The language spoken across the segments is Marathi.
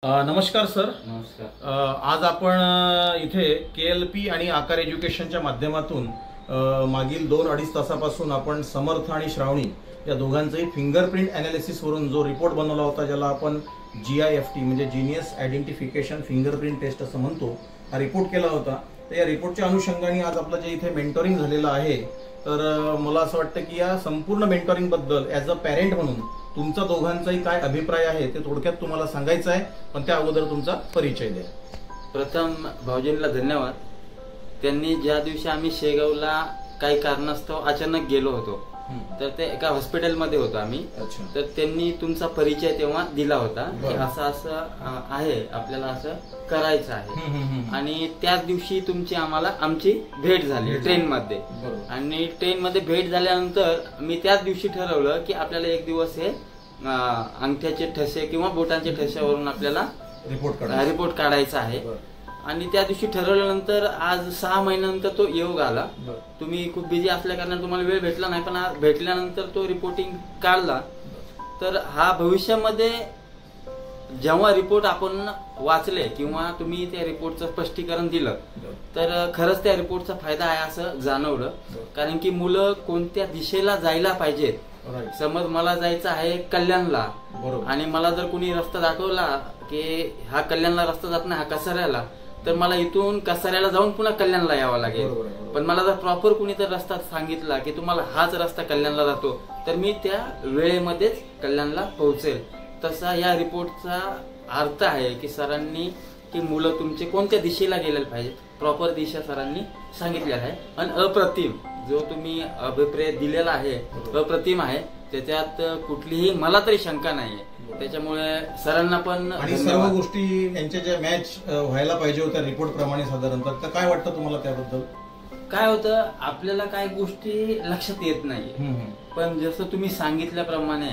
नमस्कार सर. नमस्कार. आज आपण इथे KLP आणि आकार एज्युकेशनच्या माध्यमातून मागील 2-2.5 तासापासून आपण समर्थ आणि श्रावणी या दोघांचंही फिंगरप्रिंट ॲनालिसिसवरून जो रिपोर्ट बनवला होता, ज्याला आपण GIFT म्हणजे जीनियस आयडेंटिफिकेशन फिंगरप्रिंट टेस्ट असं म्हणतो, हा रिपोर्ट केला होता. तर या रिपोर्टच्या अनुषंगाने आज आपलं जे इथे मेंटोरिंग झालेलं आहे, तर मला असं वाटतं की या संपूर्ण मेंटोरिंगबद्दल ॲज अ पॅरेंट म्हणून तुमचा दोघांचाही काय अभिप्राय आहे ते थोडक्यात तुम्हाला सांगायचं आहे. पण त्या अगोदर तुमचा परिचय द्या. प्रथम भाऊजींना धन्यवाद. त्यांनी ज्या दिवशी आम्ही शेगावला काही कारणास्तव अचानक गेलो होतो, तर ते एका हॉस्पिटलमध्ये होतो आम्ही. तर त्यांनी तुमचा परिचय तेव्हा दिला होता की असं असं आहे, आपल्याला असं करायचं आहे. आणि त्याच दिवशी आमची भेट झाली ट्रेनमध्ये. आणि ट्रेनमध्ये भेट झाल्यानंतर मी त्याच दिवशी ठरवलं की आपल्याला एक दिवस हे अंगठ्याचे ठसे किंवा बोटांच्या ठश्यावरून आपल्याला रिपोर्ट काढायचा आहे. आणि त्या दिवशी ठरवल्यानंतर आज 6 महिन्यानंतर तो योग आला. तुम्ही खूप बिझी असल्या कारणाने तुम्हाला वेळ भेटला नाही, पण आज भेटल्यानंतर तो रिपोर्टिंग काढला. तर हा भविष्यामध्ये जेव्हा रिपोर्ट आपण वाचले किंवा तुम्ही त्या रिपोर्टचं स्पष्टीकरण दिलं, तर खरंच त्या रिपोर्टचा फायदा आहे असं जाणवलं. कारण की मुलं कोणत्या दिशेला जायला पाहिजेत. समज मला जायचं आहे कल्याणला, आणि मला जर कोणी रस्ता दाखवला की हा कल्याणला रस्ता जात नाही, हा कसाऱ्याला, तर मला इथून कसाऱ्याला जाऊन पुन्हा कल्याणला यावं लागेल. पण मला जर प्रॉपर कुणी तर रस्ता सांगितला की तुम्हाला हाच रस्ता कल्याणला जातो, तर मी त्या वेळेमध्येच कल्याणला पोहोचेल. तसा या रिपोर्टचा अर्थ आहे की सरांनी की मुलं तुमचे कोणत्या दिशेला गेलेले पाहिजेत, प्रॉपर दिशा सरांनी सांगितली आहे. आणि अप्रतिम जो तुम्ही अभिप्राय दिलेला आहे, अप्रतिम आहे. त्याच्यात कुठलीही मला तरी शंका नाहीये. त्याच्यामुळे सरांना पण आणि सर्व गोष्टी यांच्या ज्या मॅच व्हायला पाहिजे होत्या रिपोर्ट प्रमाणे साधारणतः, तर काय वाटतं तुम्हाला त्याबद्दल? काय होतं, आपल्याला काही गोष्टी लक्षात येत नाही, पण जसं तुम्ही सांगितल्याप्रमाणे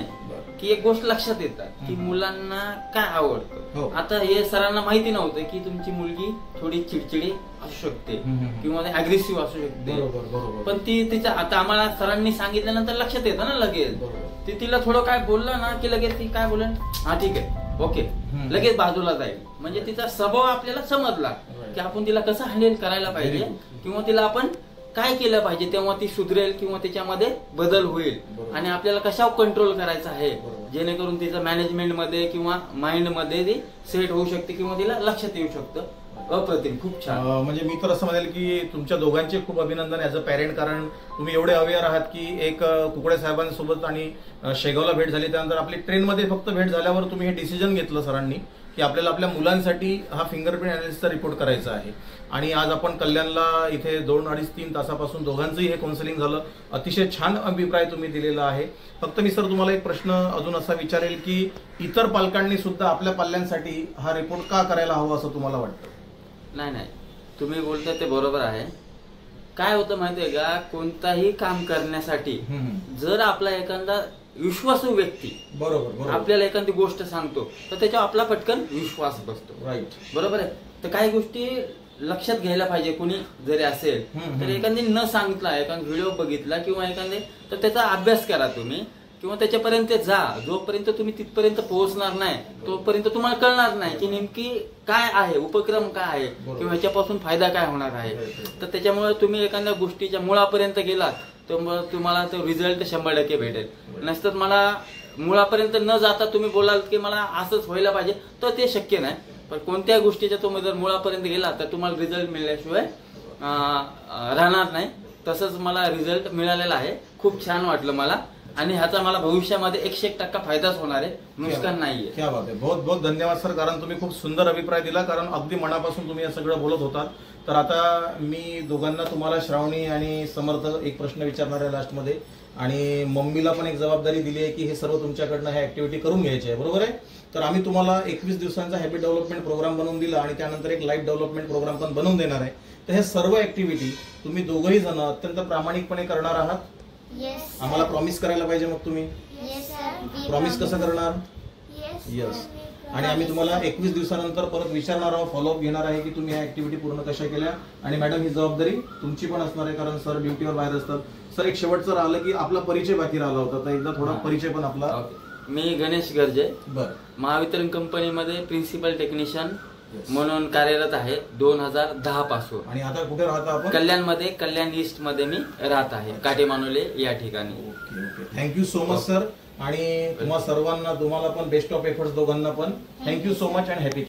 की एक गोष्ट लक्षात येतात की मुलांना काय आवडतं. आता हे सरांना माहिती नव्हतं की तुमची मुलगी थोडी चिडचिडी असू शकते किंवा अग्रेसिव्ह असू शकते, पण ती तिच्या आता आम्हाला सरांनी सांगितल्यानंतर लक्षात येतं ना लगेच. ती तिला थोडं काय बोललं ना की लगेच ती काय बोलेल, हा ठीक आहे, ओके, लगेच बाजूला जाईल. म्हणजे तिचा स्वभाव आपल्याला समजला की आपण तिला कसं हँडल करायला पाहिजे किंवा तिला आपण काय केलं पाहिजे, तेव्हा ती सुधरेल किंवा तिच्यामध्ये बदल होईल. आणि आपल्याला कशावर कंट्रोल करायचं आहे, जेणेकरून तिचं मॅनेजमेंट मध्ये किंवा माइंड मध्ये ती सेट होऊ शकते किंवा तिला लक्षात येऊ शकतं. अप्रतिम, खूप छान. म्हणजे मी तर असं म्हणेल की तुमच्या दोघांचे खूप अभिनंदन ॲज अ पॅरेंट. कारण तुम्ही एवढे अवेअर आहात की एक कुकडे साहेबांसोबत आणि शेगावला भेट झाली, त्यानंतर आपली ट्रेनमध्ये फक्त भेट झाल्यावर तुम्ही हे डिसिजन घेतलं सरांनी की आपल्याला आपल्या मुलांसाठी हा फिंगरप्रिंट अनालिसिसचा रिपोर्ट करायचा आहे. आणि आज आपण कल्याणला इथे 2-2.5-3 तासापासून दोघांचंही हे काउन्सिलिंग झालं. अतिशय छान अभिप्राय तुम्ही दिलेला आहे. फक्त मी सर तुम्हाला एक प्रश्न अजून असा विचारेल की इतर पालकांनी सुद्धा आपल्या पाल्यांसाठी हा रिपोर्ट का करायला हवा असं तुम्हाला वाटतं? नाही, तुम्ही बोलताय ते बरोबर आहे. काय होतं माहितीये का, कोणताही काम करण्यासाठी जर आपला एखादा विश्वासू व्यक्ती बरोबर आपल्याला एखादी गोष्ट सांगतो, तर त्याच्यावर आपला पटकन विश्वास बसतो. राईट, बरोबर आहे. तर काही गोष्टी लक्षात घ्यायला पाहिजे. कुणी जरी असेल तर एखादी न सांगितला, एखादा व्हिडिओ बघितला किंवा एखादे, तर त्याचा अभ्यास करा तुम्ही किंवा त्याच्यापर्यंत जा. जोपर्यंत तुम्ही तिथपर्यंत पोहोचणार नाही तोपर्यंत तुम्हाला कळणार नाही की नेमकी काय आहे, उपक्रम काय आहे किंवा ह्याच्यापासून फायदा काय होणार आहे. तर त्याच्यामुळे तुम्ही एखाद्या गोष्टीच्या मुळापर्यंत गेलात तर तुम्हाला तो रिझल्ट 100% भेटेल. नसतर मला मुळापर्यंत न जाता तुम्ही बोलाल की मला असंच व्हायला पाहिजे, तर ते शक्य नाही. पण कोणत्या गोष्टीच्या तुम्ही जर मुळापर्यंत गेला तर तुम्हाला रिझल्ट मिळाल्याशिवाय राहणार नाही. तसंच मला रिझल्ट मिळालेला आहे. खूप छान वाटलं मला, आणि ह्याचा मला भविष्यामध्ये 101% फायदाच होणार आहे, नुकसान नाहीये. क्या बात आहे. बहुत बहुत धन्यवाद सर, कारण तुम्ही खूप सुंदर अभिप्राय दिला. कारण अगदी मनापासून तुम्ही हे सगळं बोलत होतात. तर आता मी दोघांना, तुम्हाला श्रावणी आणि समर्थ, एक प्रश्न विचारणार आहे लास्टमध्ये. आणि मम्मीला पण एक जबाबदारी दिली आहे की हे सर्व तुमच्याकडनं ह्या ऍक्टिव्हिटी करून घ्यायची आहे, बरोबर आहे? तर आम्ही तुम्हाला 21 दिवसांचा हॅबिट डेव्हलपमेंट प्रोग्राम बनवून दिला आणि त्यानंतर एक लाईफ डेव्हलपमेंट प्रोग्राम पण बनवून देणार आहे. तर हे सर्व ऍक्टिव्हिटी तुम्ही दोघंही जण अत्यंत प्रामाणिकपणे करणार आहात. आम्हाला प्रॉमिस करायला पाहिजे. मग तुम्ही प्रॉमिस कसं करणार? येस. आणि आम्ही तुम्हाला 21 दिवसानंतर परत विचारणार आहोत, फॉलोअप घेणार आहे की तुम्ही ह्या ऍक्टिव्हिटी पूर्ण कशा केल्या. आणि मॅडम ही जबाबदारी तुमची पण असणार आहे, कारण सर ड्युटीवर बाहेर असतात. सर एक शेवटचं राहिलं की आपला परिचय बाकी राहिला होता, तर एकदा थोडा परिचय पण आपला मी गणेश गर्जे, बरं. महावितरण कंपनीमध्ये प्रिन्सिपल टेक्निशियन म्हणून कार्यरत आहे 2010 पासून. आणि आता कुठे राहता आपण? कल्याणमध्ये, कल्याण ईस्ट मध्ये मी राहत आहे, काटेमानोले या ठिकाणी. Okay okay, thank you so much sir. आणि तुम्हा सर्वांना, तुम्हाला पण बेस्ट ऑफ एफर्ट्स दोघांना पण. Thank you so much and happy.